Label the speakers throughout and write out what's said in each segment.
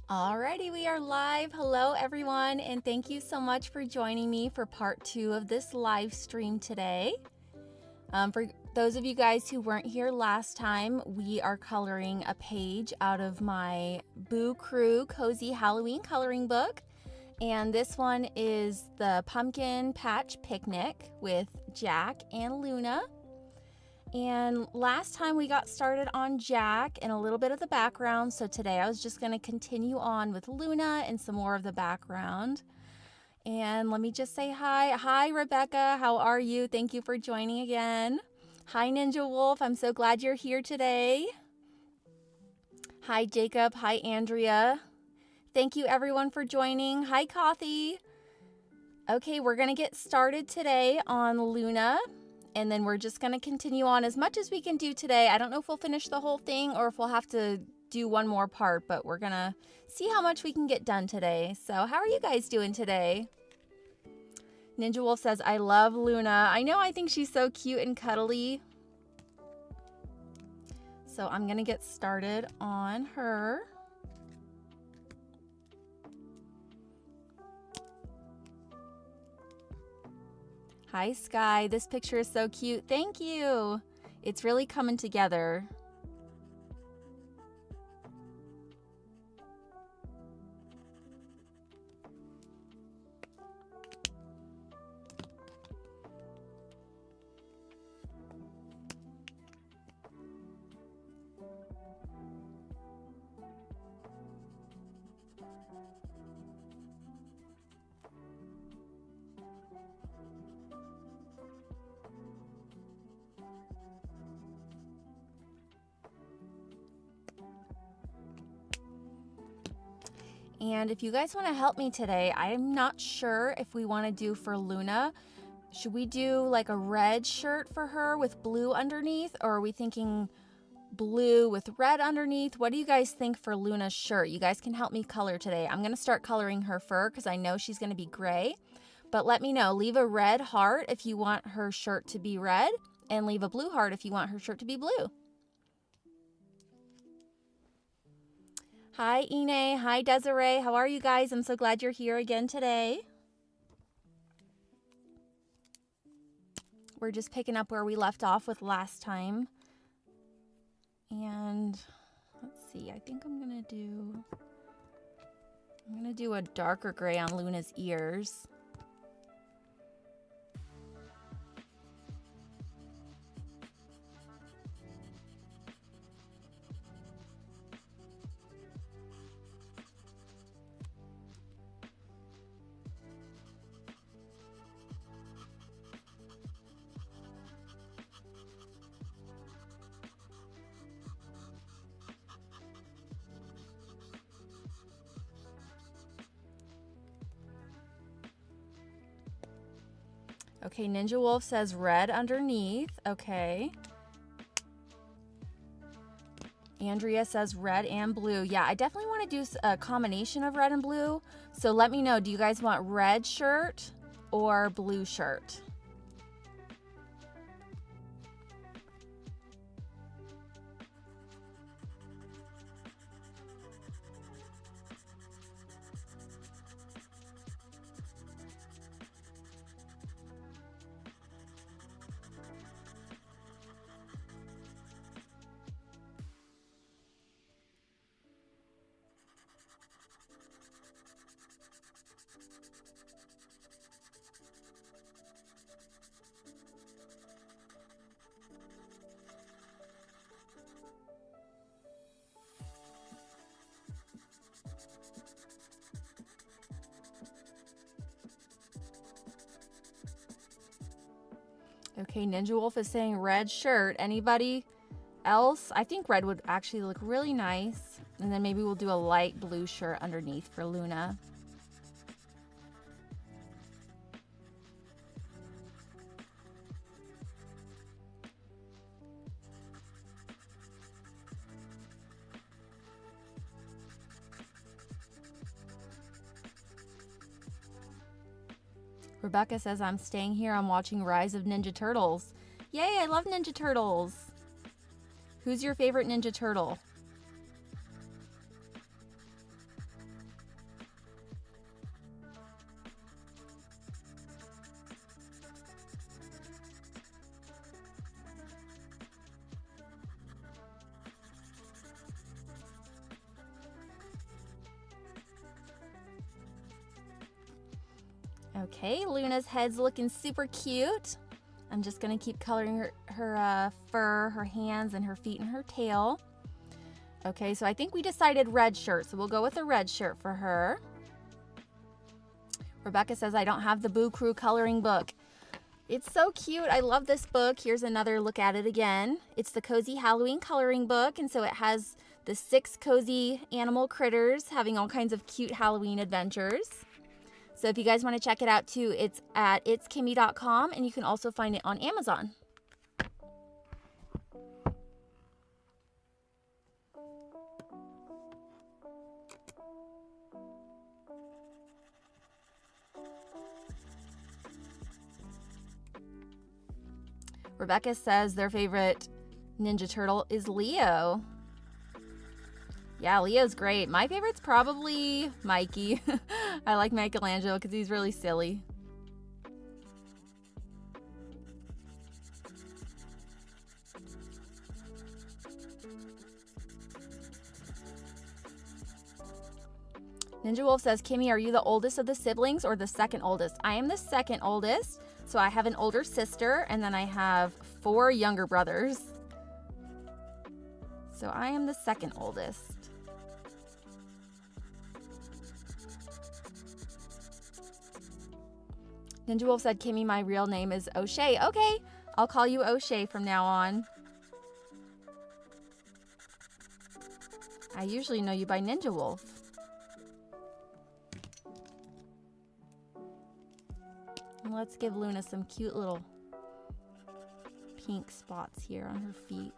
Speaker 1: Alrighty, we are live. Hello everyone, and thank you so much for joining me for part 2 of this live stream today. For those of you guys who weren't here last time, we are coloring a page out of my Boo Crew Cozy Halloween coloring book. And this one is the Pumpkin Patch Picnic with Jack and Luna. And last time we got started on Jack and a little bit of the background, so today I was just going to continue on with Luna and some more of the background. And let me just say hi. Hi, Rebecca. How are you? Thank you for joining again. Hi, Ninja Wolf. I'm so glad you're here today. Hi, Jacob. Hi, Andrea. Thank you, everyone, for joining. Hi, Kathy. Okay, we're going to get started today on Luna. And then we're just going to continue on as much as we can do today. I don't know if we'll finish the whole thing or if we'll have to do one more part, but we're going to see how much we can get done today. So how are you guys doing today? Ninja Wolf says, I love Luna. I know, I think she's so cute and cuddly. So I'm going to get started on her. Hi, Sky. This picture is so cute. Thank you. It's really coming together. And if you guys want to help me today, I'm not sure if we want to do for Luna. Should we do like a red shirt for her with blue underneath? Or are we thinking blue with red underneath? What do you guys think for Luna's shirt? You guys can help me color today. I'm going to start coloring her fur because I know she's going to be gray. But let me know. Leave a red heart if you want her shirt to be red. And leave a blue heart if you want her shirt to be blue. Hi, Ine. Hi, Desiree. How are you guys? I'm so glad you're here again today. We're just picking up where we left off with last time. And let's see. I think I'm going to do a darker gray on Luna's ears. Okay, Ninja Wolf says red underneath. Okay. Andrea says red and blue. Yeah, I definitely want to do a combination of red and blue. So let me know, do you guys want red shirt or blue shirt? Okay, Ninja Wolf is saying red shirt. Anybody else? I think red would actually look really nice. And then maybe we'll do a light blue shirt underneath for Luna. Rebecca says, I'm staying here. I'm watching Rise of Ninja Turtles. Yay, I love Ninja Turtles. Who's your favorite Ninja Turtle? Okay, Luna's head's looking super cute. I'm just gonna keep coloring her fur, her hands, and her feet and her tail. Okay, so I think we decided red shirt, so we'll go with a red shirt for her. Rebecca says, I don't have the Boo Crew coloring book. It's so cute. I love this book. Here's another look at it again. It's the Cozy Halloween coloring book, and so it has the 6 cozy animal critters having all kinds of cute Halloween adventures. So if you guys want to check it out too, it's at itskimmy.com, and you can also find it on Amazon. Rebecca says their favorite Ninja Turtle is Leo. Yeah, Leo's great. My favorite's probably Mikey. I like Michelangelo because he's really silly. Ninja Wolf says, Kimmy, are you the oldest of the siblings or the second oldest? I am the second oldest. So I have an older sister, and then I have 4 younger brothers. So I am the second oldest. Ninja Wolf said, Kimmy, my real name is O'Shea. Okay, I'll call you O'Shea from now on. I usually know you by Ninja Wolf. And let's give Luna some cute little pink spots here on her feet.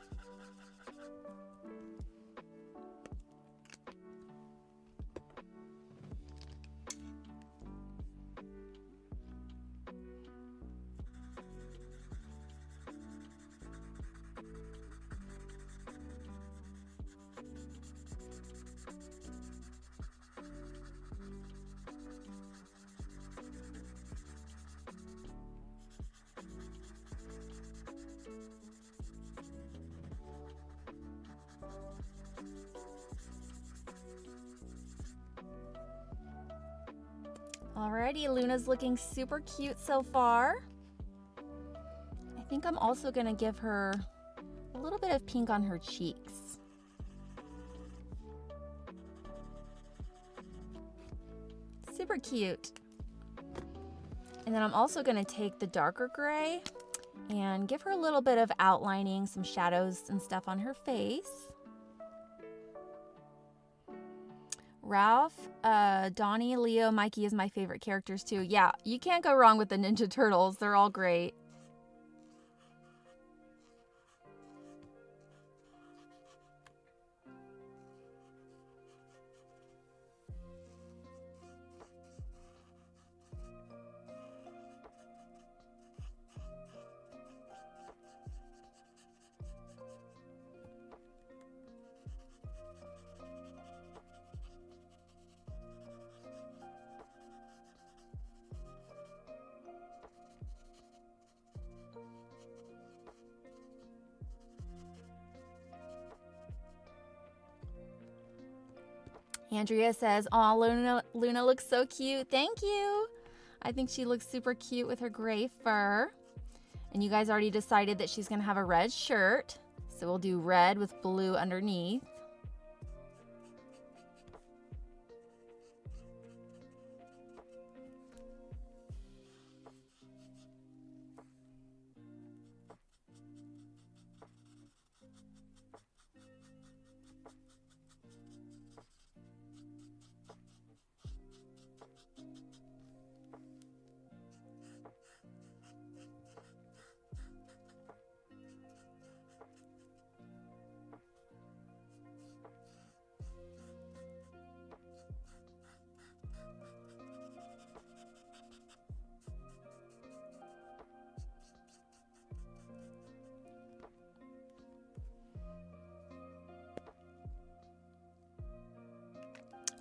Speaker 1: Alrighty, Luna's looking super cute so far. I think I'm also gonna give her a little bit of pink on her cheeks. Super cute. And then I'm also gonna take the darker gray and give her a little bit of outlining, some shadows and stuff on her face. Ralph, Donnie, Leo, Mikey is my favorite characters too. Yeah, you can't go wrong with the Ninja Turtles. They're all great. Andrea says, "Aw, Luna looks so cute. Thank you." I think she looks super cute with her gray fur. And you guys already decided that she's going to have a red shirt. So we'll do red with blue underneath.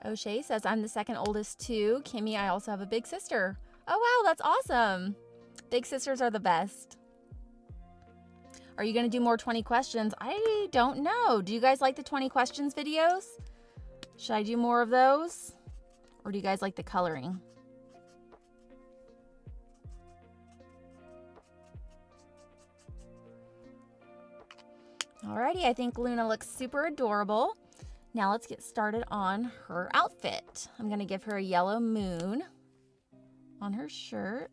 Speaker 1: O'Shea says, "I'm the second oldest too. Kimmy, I also have a big sister." Oh, wow, that's awesome. Big sisters are the best. Are you going to do more 20 questions? I don't know. Do you guys like the 20 questions videos? Should I do more of those? Or do you guys like the coloring? Alrighty, I think Luna looks super adorable. Now let's get started on her outfit. I'm gonna give her a yellow moon on her shirt.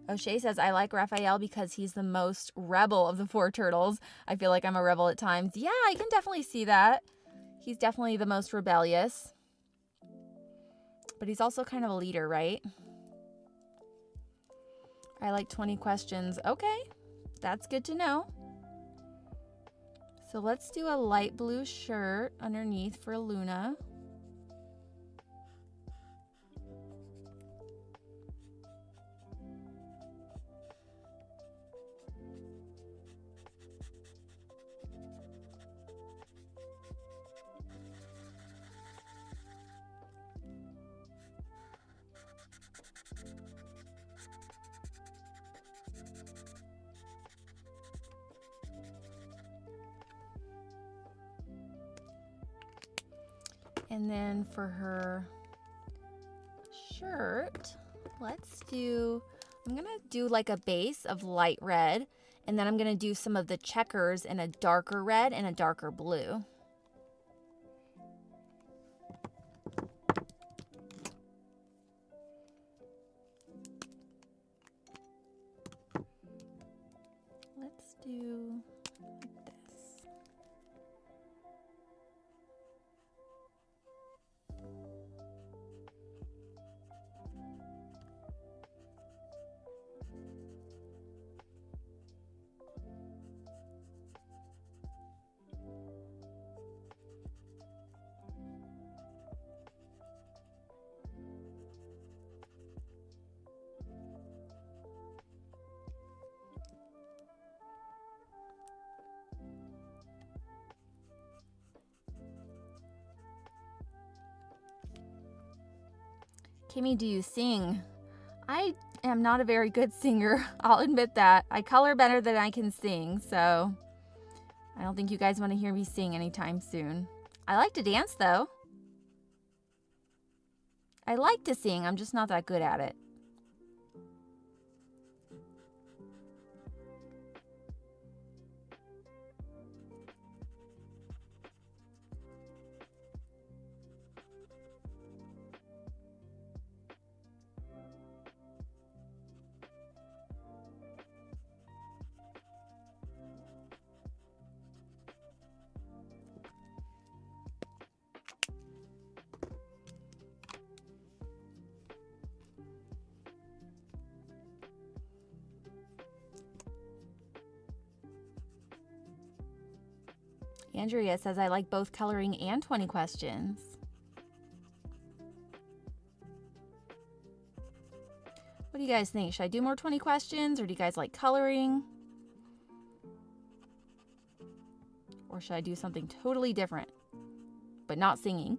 Speaker 1: O'Shea says, I like Raphael because he's the most rebel of the 4 turtles. I feel like I'm a rebel at times. Yeah, I can definitely see that. He's definitely the most rebellious. But he's also kind of a leader, right? I like 20 questions. Okay, that's good to know. So let's do a light blue shirt underneath for Luna. And then for her shirt, I'm gonna do like a base of light red, and then I'm gonna do some of the checkers in a darker red and a darker blue. Let's do this. Kimmi, do you sing? I am not a very good singer. I'll admit that. I color better than I can sing, so I don't think you guys want to hear me sing anytime soon. I like to dance, though. I like to sing. I'm just not that good at it. Andrea says, I like both coloring and 20 questions. What do you guys think? Should I do more 20 questions, or do you guys like coloring? Or should I do something totally different, but not singing?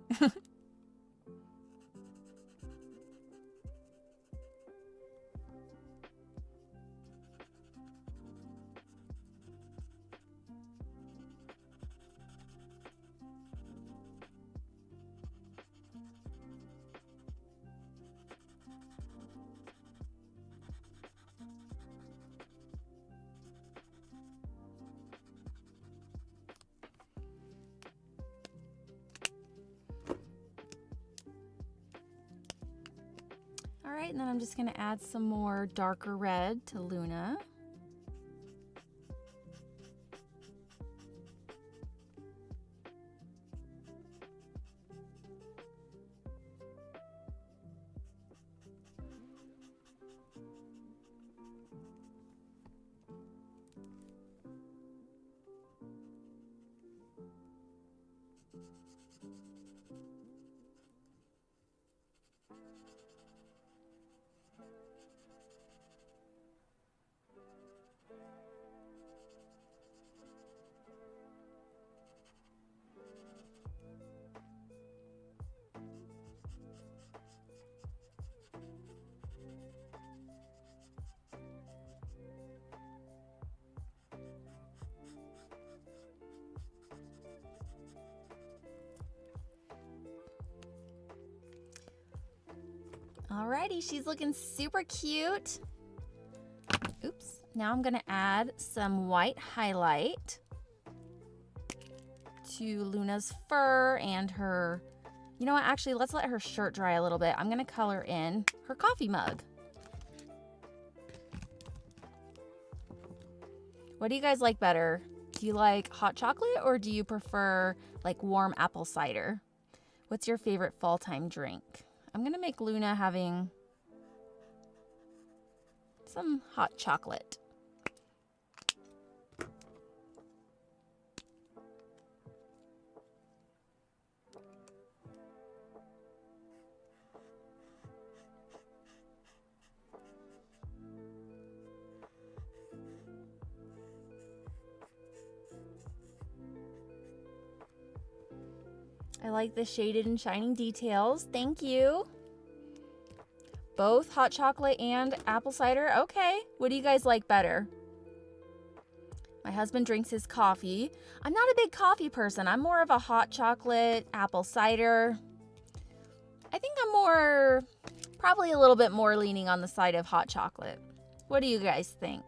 Speaker 1: All right, and then I'm just going to add some more darker red to Luna. Alrighty, she's looking super cute. Oops. Now I'm gonna add some white highlight to Luna's fur and her, you know what, actually let's let her shirt dry a little bit. I'm gonna color in her coffee mug. What do you guys like better? Do you like hot chocolate or do you prefer like warm apple cider? What's your favorite fall time drink? I'm gonna make Luna having some hot chocolate. I like the shaded and shining details. Thank you. Both hot chocolate and apple cider. Okay. What do you guys like better? My husband drinks his coffee. I'm not a big coffee person. I'm more of a hot chocolate, apple cider. I think I'm probably a little bit more leaning on the side of hot chocolate. What do you guys think?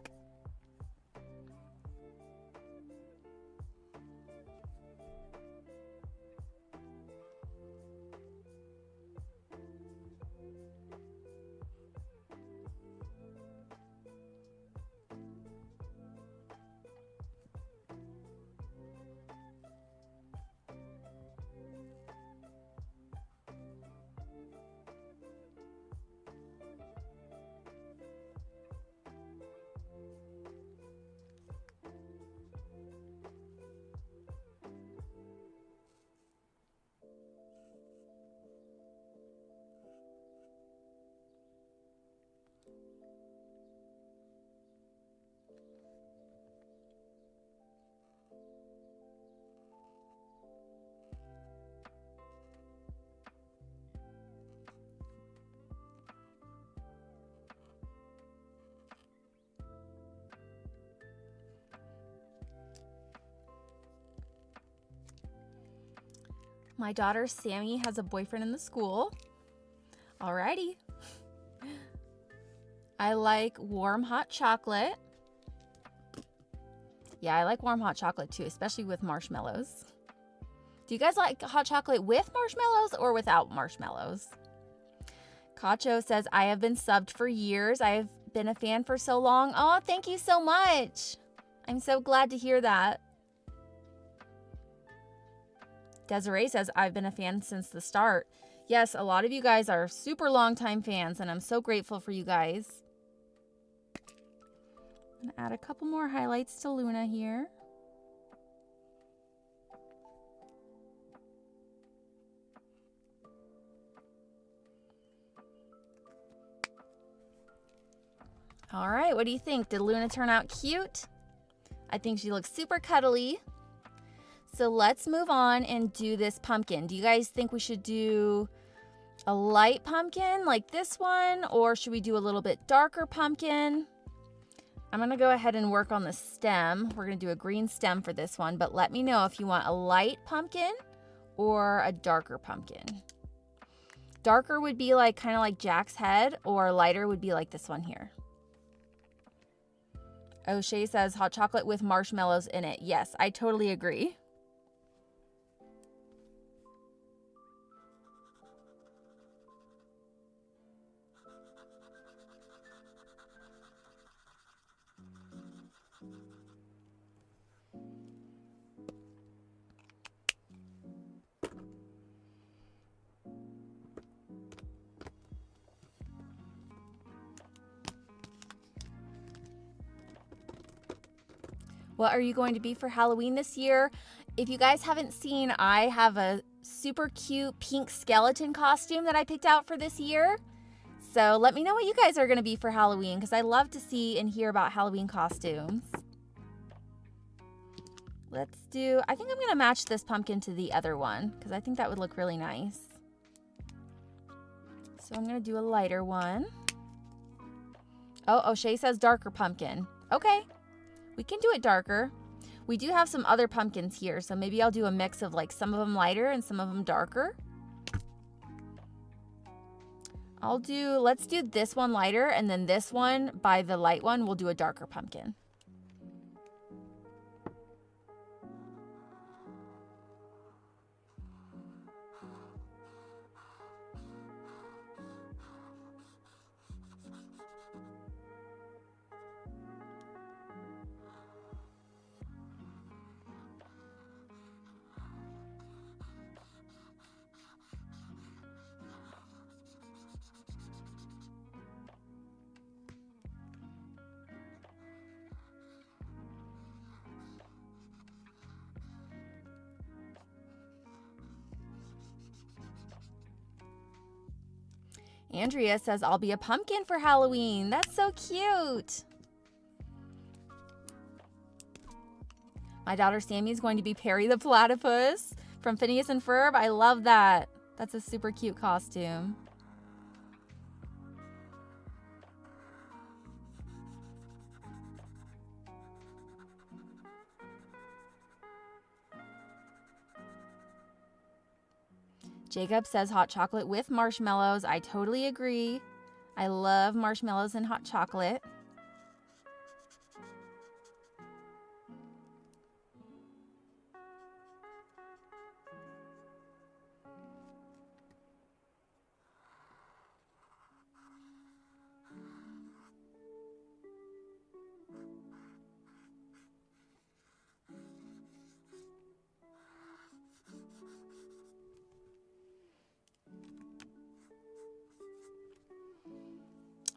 Speaker 1: My daughter Sammy has a boyfriend in the school. Alrighty. I like warm hot chocolate. Yeah, I like warm hot chocolate too, especially with marshmallows. Do you guys like hot chocolate with marshmallows or without marshmallows? Cacho says, I have been subbed for years. I have been a fan for so long. Oh, thank you so much. I'm so glad to hear that. Desiree says, I've been a fan since the start. Yes, a lot of you guys are super long time fans, and I'm so grateful for you guys. I'm gonna add a couple more highlights to Luna here. All right, what do you think? Did Luna turn out cute? I think she looks super cuddly. So let's move on and do this pumpkin. Do you guys think we should do a light pumpkin like this one, or should we do a little bit darker pumpkin? I'm gonna go ahead and work on the stem. We're gonna do a green stem for this one, but let me know if you want a light pumpkin or a darker pumpkin. Darker would be like kind of like Jack's head, or lighter would be like this one here. O'Shea says hot chocolate with marshmallows in it. Yes, I totally agree. What are you going to be for Halloween this year? If you guys haven't seen, I have a super cute pink skeleton costume that I picked out for this year. So let me know what you guys are going to be for Halloween, because I love to see and hear about Halloween costumes. I think I'm going to match this pumpkin to the other one, because I think that would look really nice. So I'm going to do a lighter one. Oh, O'Shea says darker pumpkin. Okay. We can do it darker. We do have some other pumpkins here, so maybe I'll do a mix of like some of them lighter and some of them darker. Let's do this one lighter, and then this one, by the light one, we'll do a darker pumpkin. Andrea says, I'll be a pumpkin for Halloween. That's so cute. My daughter Sammy is going to be Perry the Platypus from Phineas and Ferb. I love that. That's a super cute costume. Jacob says hot chocolate with marshmallows. I totally agree. I love marshmallows and hot chocolate.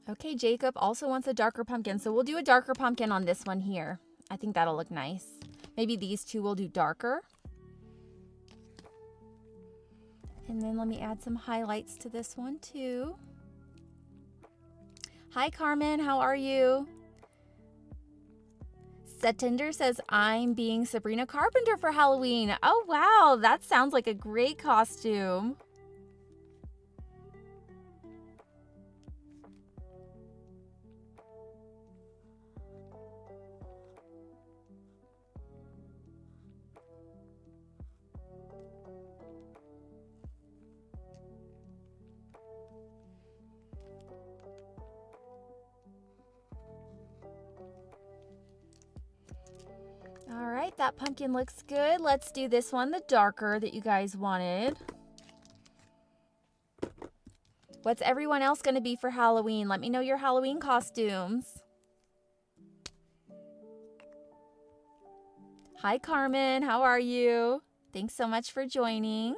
Speaker 1: Okay, Jacob also wants a darker pumpkin, so we'll do a darker pumpkin on this one here. I think that'll look nice. Maybe these two will do darker. And then let me add some highlights to this one too. Hi, Carmen, how are you? Setinder says, I'm being Sabrina Carpenter for Halloween. Oh, wow, that sounds like a great costume. All right, that pumpkin looks good. Let's do this one, the darker that you guys wanted. What's everyone else going to be for Halloween? Let me know your Halloween costumes. Hi, Carmen. How are you? Thanks so much for joining.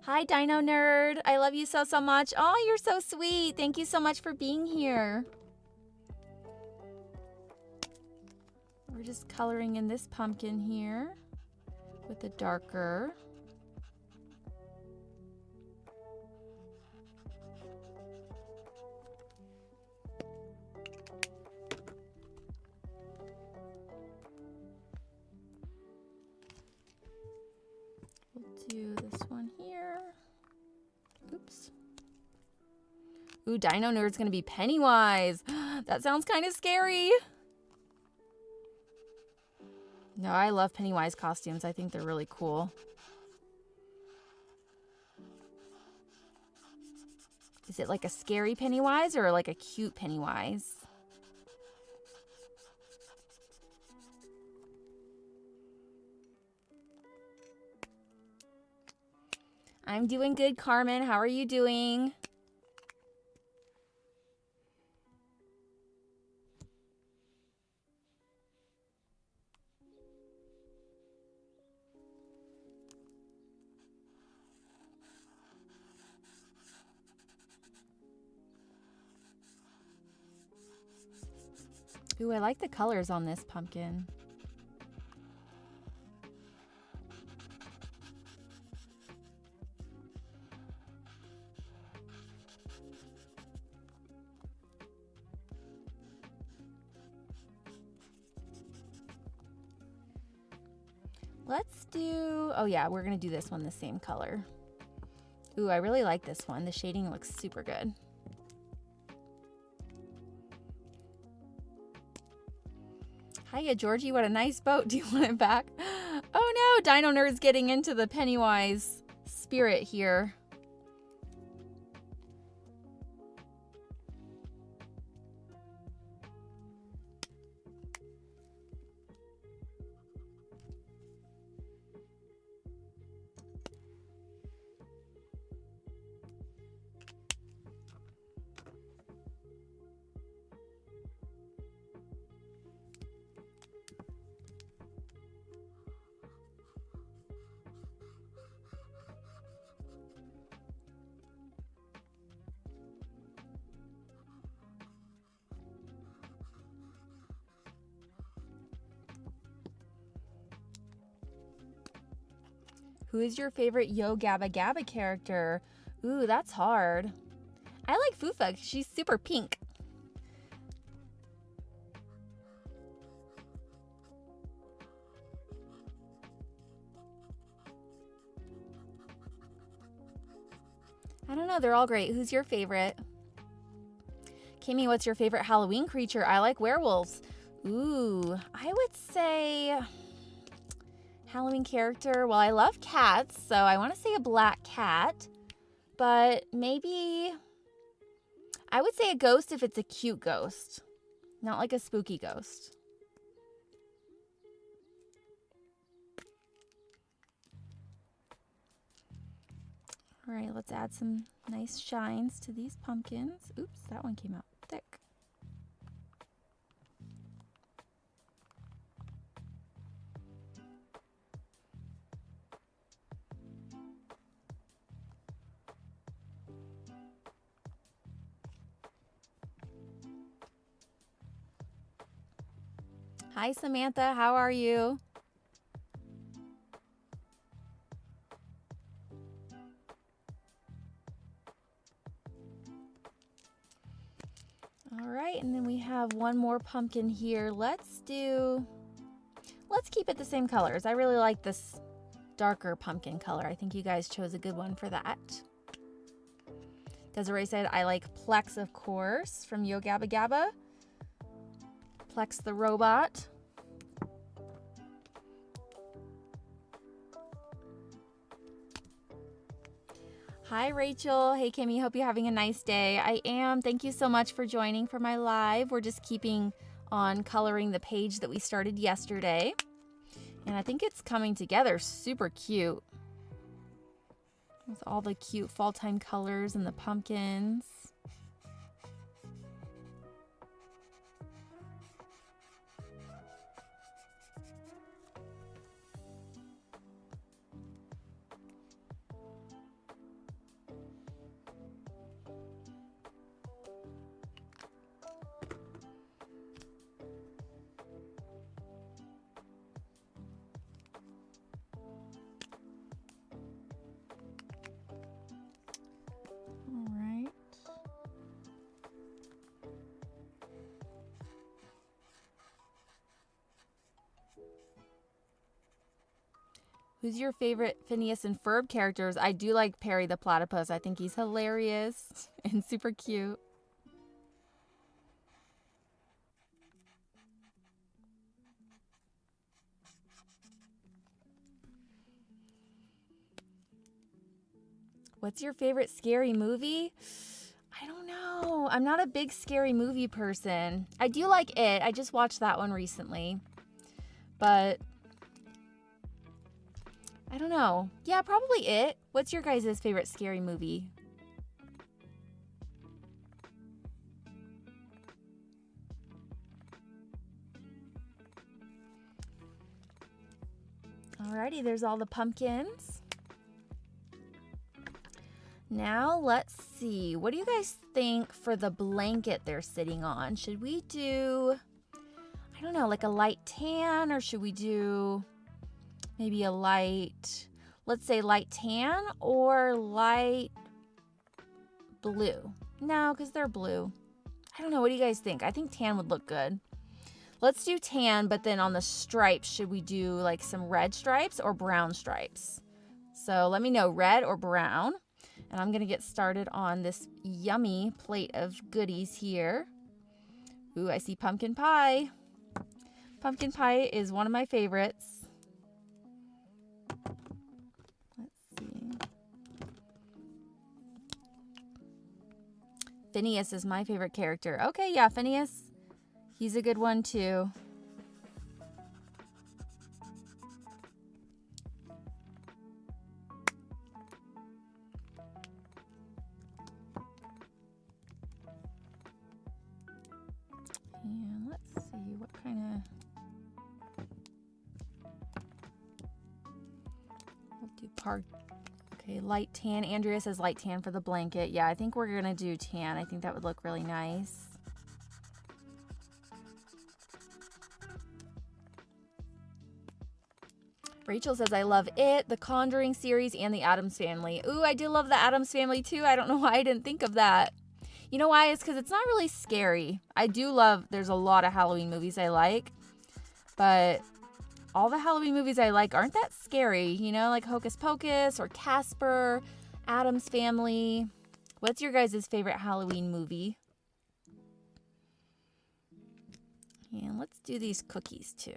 Speaker 1: Hi, Dino Nerd. I love you so, so much. Oh, you're so sweet. Thank you so much for being here. We're just coloring in this pumpkin here with the darker. We'll do this one here. Oops. Ooh, Dino Nerd's gonna be Pennywise. That sounds kind of scary. No, I love Pennywise costumes. I think they're really cool. Is it like a scary Pennywise or like a cute Pennywise? I'm doing good, Carmen. How are you doing? Ooh, I like the colors on this pumpkin. Let's do, oh yeah, we're gonna do this one the same color. Ooh, I really like this one. The shading looks super good. Hiya, Georgie, what a nice boat. Do you want it back? Oh no, Dino Nerd's getting into the Pennywise spirit here. Who is your favorite Yo Gabba Gabba character? Ooh, that's hard. I like Fufa. She's super pink. I don't know. They're all great. Who's your favorite? Kimmy, what's your favorite Halloween creature? I like werewolves. Ooh, I would say Halloween character. Well, I love cats, so I want to say a black cat. But maybe I would say a ghost if it's a cute ghost. Not like a spooky ghost. All right, let's add some nice shines to these pumpkins. Oops, that one came out thick. Hi, Samantha. How are you? All right, and then we have one more pumpkin here. Let's keep it the same colors. I really like this darker pumpkin color. I think you guys chose a good one for that. Desiree said, I like Plex, of course, from Yo Gabba Gabba. Plex the robot. Hi, Rachel. Hey, Kimmy. Hope you're having a nice day. I am. Thank you so much for joining for my live. We're just keeping on coloring the page that we started yesterday. And I think it's coming together super cute. With all the cute fall time colors and the pumpkins. Who's your favorite Phineas and Ferb characters? I do like Perry the Platypus. I think he's hilarious and super cute. What's your favorite scary movie? I don't know. I'm not a big scary movie person. I do like It. I just watched that one recently. But I don't know. Yeah, probably It. What's your guys' favorite scary movie? Alrighty, there's all the pumpkins. Now let's see. What do you guys think for the blanket they're sitting on? Should we do, I don't know, like a light tan, or should we do maybe a light, let's say light tan or light blue? No, because they're blue. I don't know. What do you guys think? I think tan would look good. Let's do tan, but then on the stripes, should we do like some red stripes or brown stripes? So let me know, red or brown. And I'm going to get started on this yummy plate of goodies here. Ooh, I see pumpkin pie. Pumpkin pie is one of my favorites. Let's see. Phineas is my favorite character. Okay, yeah, Phineas. He's a good one too. And let's see what kind of, we'll do okay, light tan. Andrea says light tan for the blanket. Yeah, I think we're gonna do tan. I think that would look really nice. Rachel says, I love It, the Conjuring series, and the Addams Family. Ooh, I do love the Addams Family too. I don't know why I didn't think of that. You know why? It's because it's not really scary. I do love, there's a lot of Halloween movies I like, but all the Halloween movies I like aren't that scary, you know, like Hocus Pocus or Casper, Addams Family. What's your guys' favorite Halloween movie? And let's do these cookies too.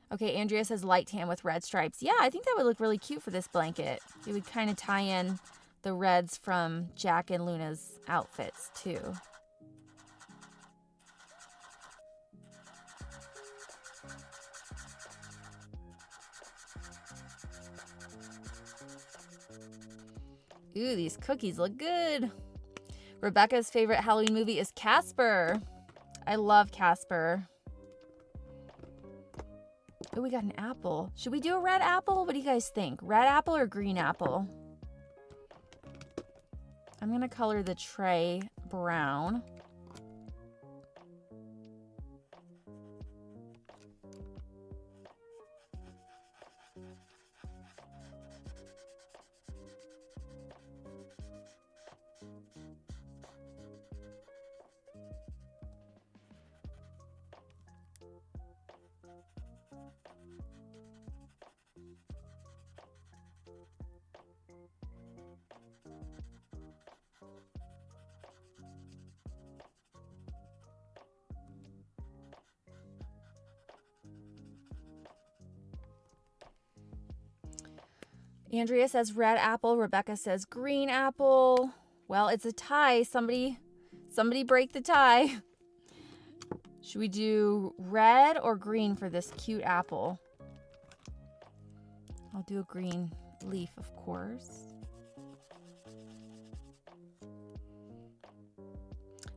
Speaker 1: Okay, Andrea says light tan with red stripes. Yeah, I think that would look really cute for this blanket. It would kind of tie in the reds from Jack and Luna's outfits too. Ooh, these cookies look good. Rebecca's favorite Halloween movie is Casper. I love Casper. Oh, we got an apple. Should we do a red apple? What do you guys think? Red apple or green apple? I'm going to color the tray brown. Andrea says red apple. Rebecca says green apple. Well, it's a tie. Somebody break the tie. Should we do red or green for this cute apple? I'll do a green leaf, of course.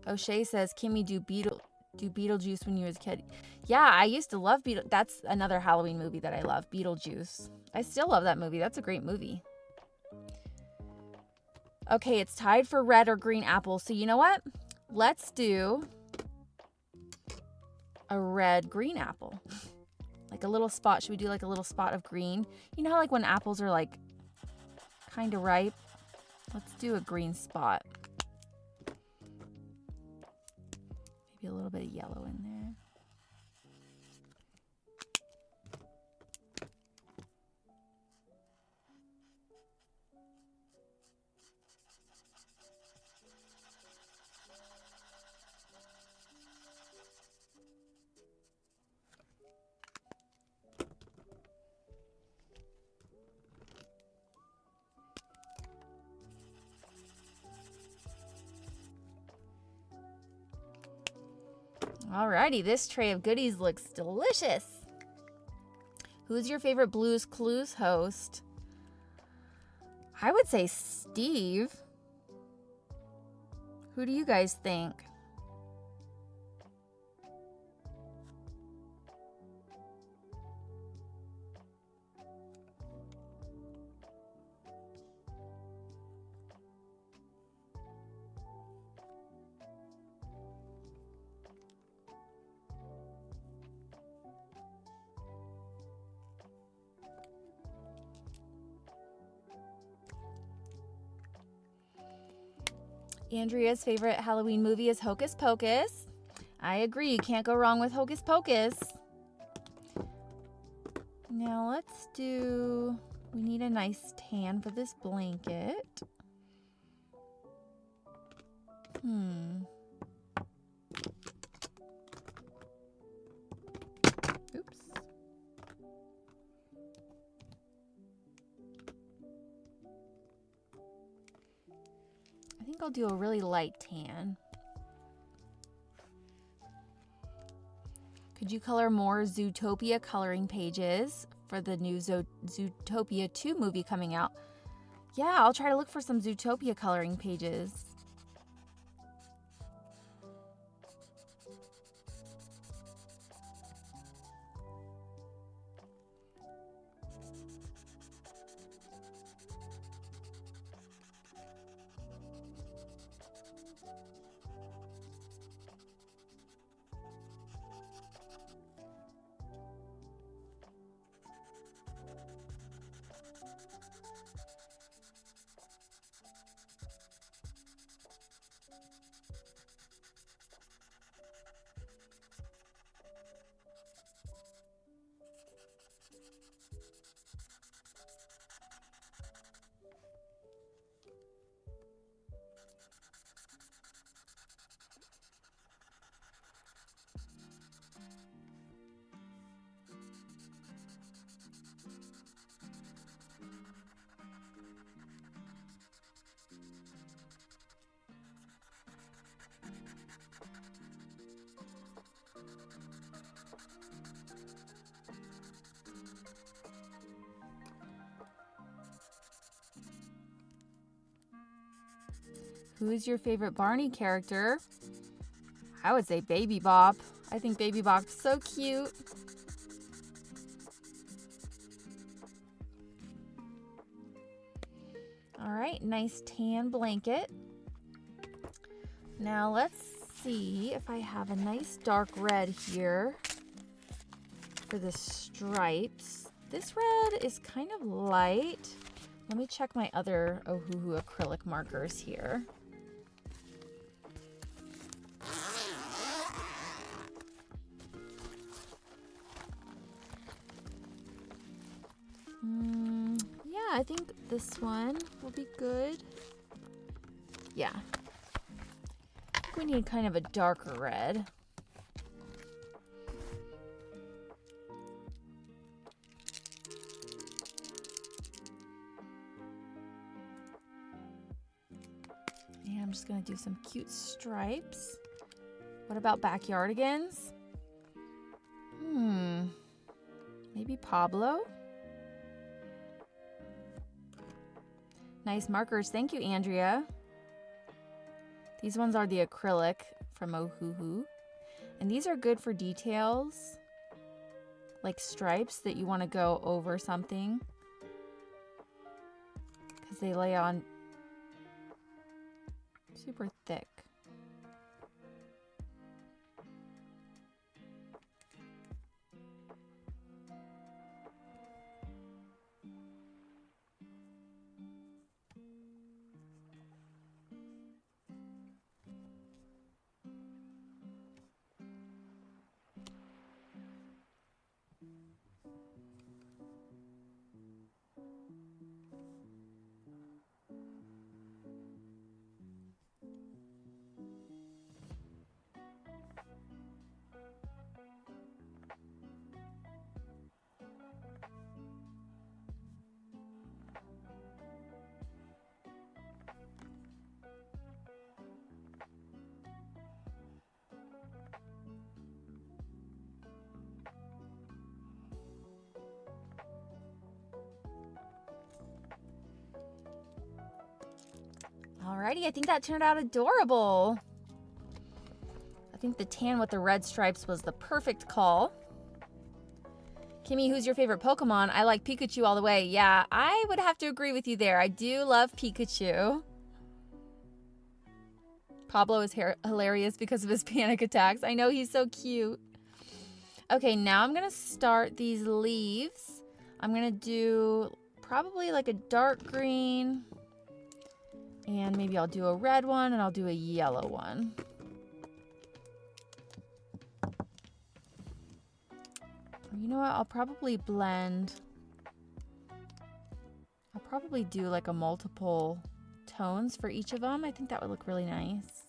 Speaker 1: O'Shea says, Kimmy, do Beetlejuice when you was a kid. Yeah, I used to love That's another Halloween movie that I love, Beetlejuice. I still love that movie. That's a great movie. Okay, it's tied for red or green apple. So you know what? Let's do a red-green apple. Like a little spot. Should we do like a little spot of green? You know how like when apples are like kind of ripe? Let's do a green spot. Maybe a little bit of yellow in there. Alrighty, this tray of goodies looks delicious. Who's your favorite Blue's Clues host? I would say Steve. Who do you guys think? Andrea's favorite Halloween movie is Hocus Pocus. I agree, you can't go wrong with Hocus Pocus. Now let's do, we need a nice tan for this blanket. Oops. I think I'll do a really light tan. Could you color more Zootopia coloring pages for the new Zootopia 2 movie coming out? Yeah, I'll try to look for some Zootopia coloring pages. Who is your favorite Barney character? I would say Baby Bop. I think Baby Bop's so cute. All right, nice tan blanket. Now let's see if I have a nice dark red here for the stripes. This red is kind of light. Let me check my other Ohuhu acrylic markers here. Yeah, I think this one will be good. Yeah. I think we need kind of a darker red. And I'm just gonna do some cute stripes. What about backyardigans? Maybe Pablo? Nice markers. Thank you, Andrea. These ones are the acrylic from Ohuhu. And these are good for details, like stripes that you want to go over something, because they lay on super thick. Alrighty, I think that turned out adorable. I think the tan with the red stripes was the perfect call. Kimmy, who's your favorite Pokemon? I like Pikachu all the way. Yeah, I would have to agree with you there. I do love Pikachu. Pablo is hilarious because of his panic attacks. I know, he's so cute. Okay, now I'm gonna start these leaves. I'm gonna do probably like a dark green. And maybe I'll do a red one and I'll do a yellow one. You know what? I'll probably blend. I'll probably do like a multiple tones for each of them. I think that would look really nice.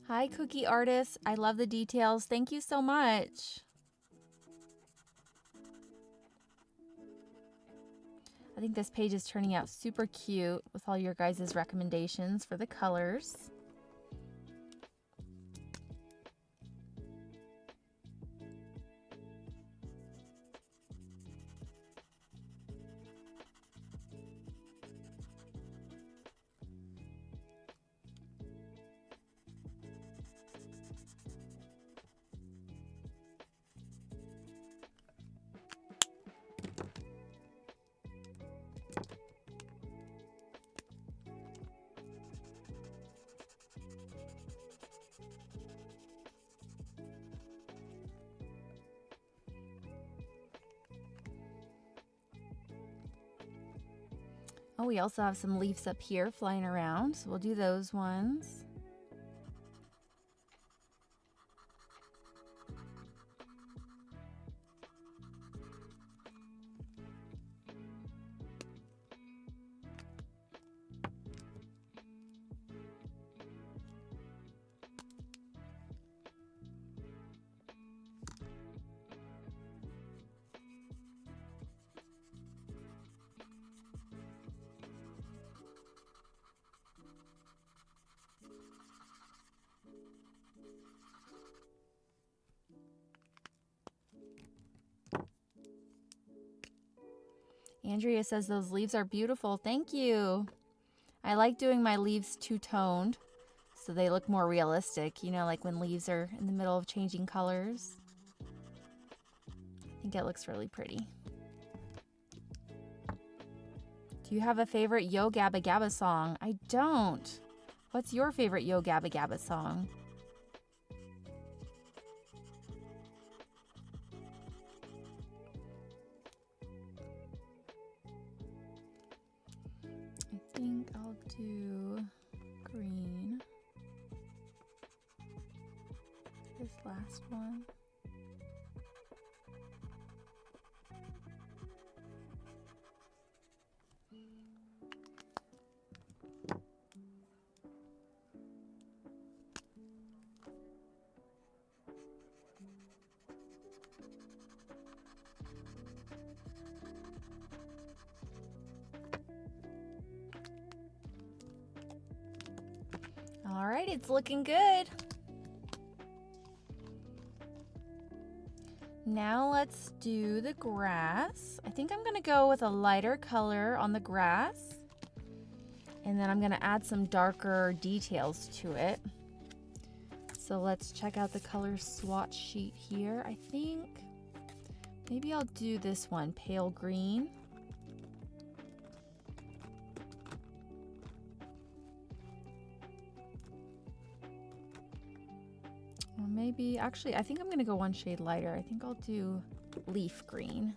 Speaker 1: Hi, Cookie Artist. I love the details. Thank you so much. I think this page is turning out super cute with all your guys' recommendations for the colors. Oh, we also have some leaves up here flying around, so we'll do those ones. Andrea says those leaves are beautiful. Thank you. I like doing my leaves two-toned so they look more realistic, you know, like when leaves are in the middle of changing colors. I think it looks really pretty. Do you have a favorite Yo Gabba Gabba song? I don't. What's your favorite Yo Gabba Gabba song? I think I'll do green. This last one. All right, it's looking good. Now let's do the grass. I think I'm gonna go with a lighter color on the grass. And then I'm gonna add some darker details to it. So let's check out the color swatch sheet here. I think maybe I'll do this one, pale green. Or maybe, actually, I think I'm gonna go one shade lighter. I think I'll do leaf green.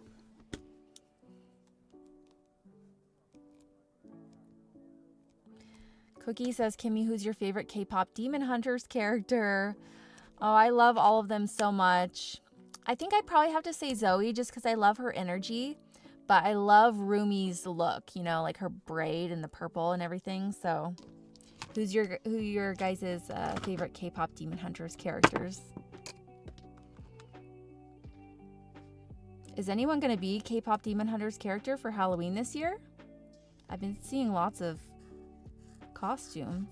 Speaker 1: Cookie says, Kimmy, who's your favorite K-pop Demon Hunters character? Oh, I love all of them so much. I think I'd probably have to say Zoe just because I love her energy. But I love Rumi's look, you know, like her braid and the purple and everything. So who your guys' favorite K-pop Demon Hunters characters? Is anyone going to be K-pop Demon Hunters character for Halloween this year? I've been seeing lots of costumes.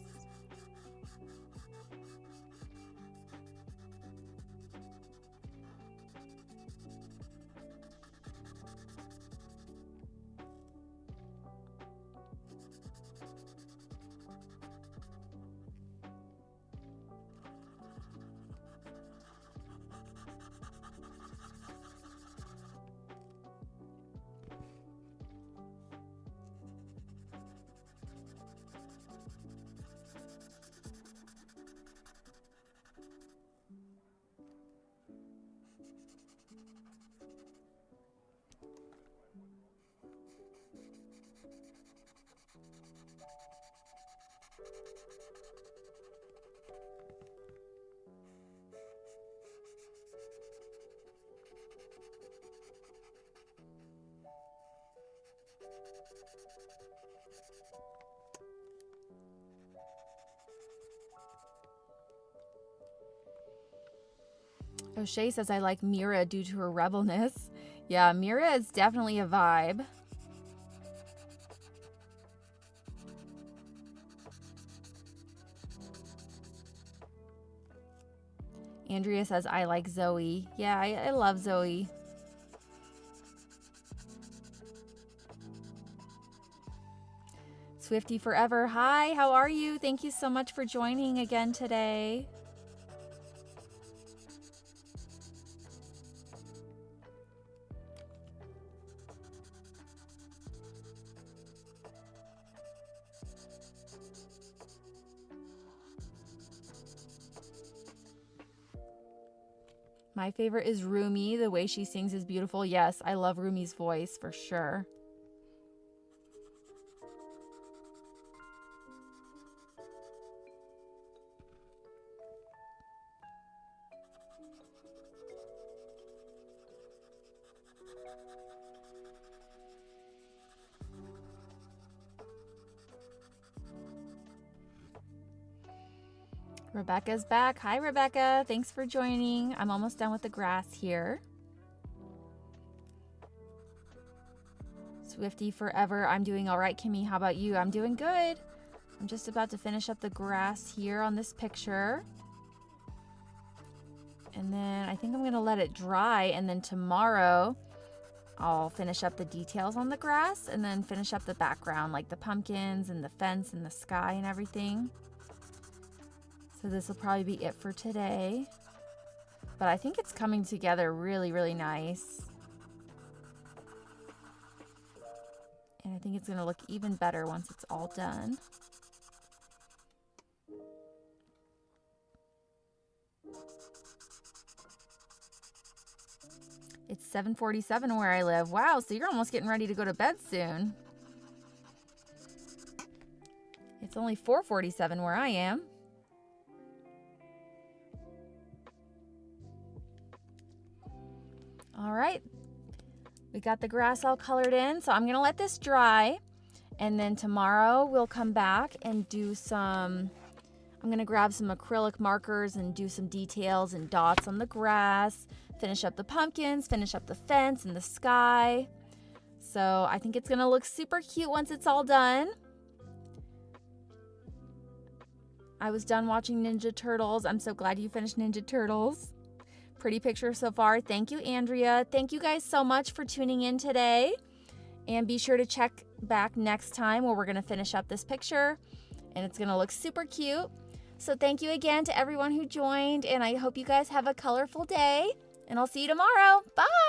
Speaker 1: O'Shea says, I like Mira due to her rebelness. Yeah, Mira is definitely a vibe. Andrea says, I like Zoe. Yeah, I love Zoe. Swifty Forever. Hi, how are you? Thank you so much for joining again today. My favorite is Rumi. The way she sings is beautiful. Yes, I love Rumi's voice for sure. Rebecca's back. Hi, Rebecca. Thanks for joining. I'm almost done with the grass here. Swifty forever. I'm doing all right, Kimmy. How about you? I'm doing good. I'm just about to finish up the grass here on this picture. And then I think I'm going to let it dry. And then tomorrow I'll finish up the details on the grass and then finish up the background, like the pumpkins and the fence and the sky and everything. So this will probably be it for today. But I think it's coming together really, really nice. And I think it's going to look even better once it's all done. It's 7:47 where I live. Wow, so you're almost getting ready to go to bed soon. It's only 4:47 where I am. All right, we got the grass all colored in, so I'm gonna let this dry, and then tomorrow we'll come back and do some, I'm gonna grab some acrylic markers and do some details and dots on the grass, finish up the pumpkins, finish up the fence and the sky. So I think it's gonna look super cute once it's all done. I was done watching Ninja Turtles. I'm so glad you finished Ninja Turtles. Pretty picture so far. Thank you, Andrea. Thank you guys so much for tuning in today. And be sure to check back next time where we're going to finish up this picture. And it's going to look super cute. So thank you again to everyone who joined. And I hope you guys have a colorful day. And I'll see you tomorrow. Bye.